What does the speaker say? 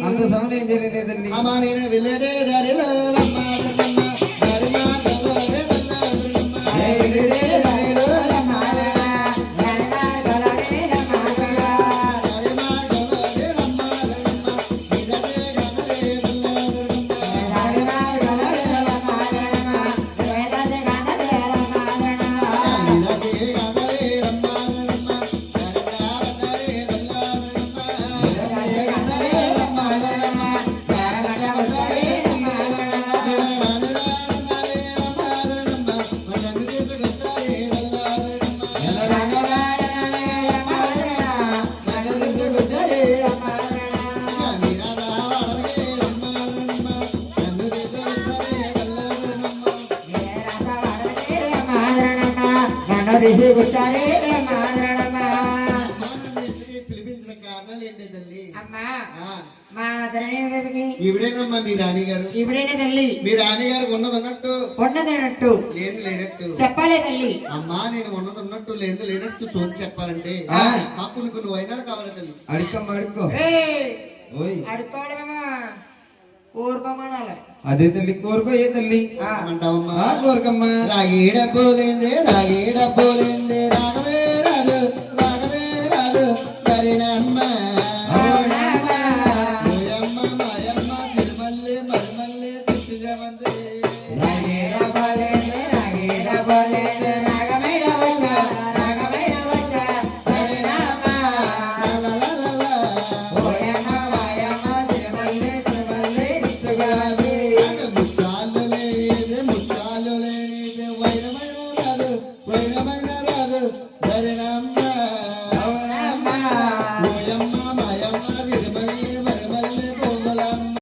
అంత సమయం జరిగినదండి అమానిన వెళ్ళడే దారిలో ఈవిడేనమ్మా మీ రాణి గారు. ఈవిడేనే తల్లి. మీ రాణి గారు ఉన్నదన్నట్టు ఉన్నదన్నట్టు లేదు లేనట్టు చెప్పాలే తల్లి. అమ్మా నేను ఉన్నదన్నట్టు లేదు లేనట్టు సోది చెప్పాలంటే మా కొన్ని వైనాలు కావాలి తల్లి. అడుక్కమ్మ అడుక్కో. అడుక్కోవాలమ్మా కోరుకోమనాలి. అదే తల్లి కోరుకో. ఏ తల్లి అంటావమ్మా కోరుకమ్మా. రాగి డబ్బులేందే రాగి డబ్బులేందే రాగ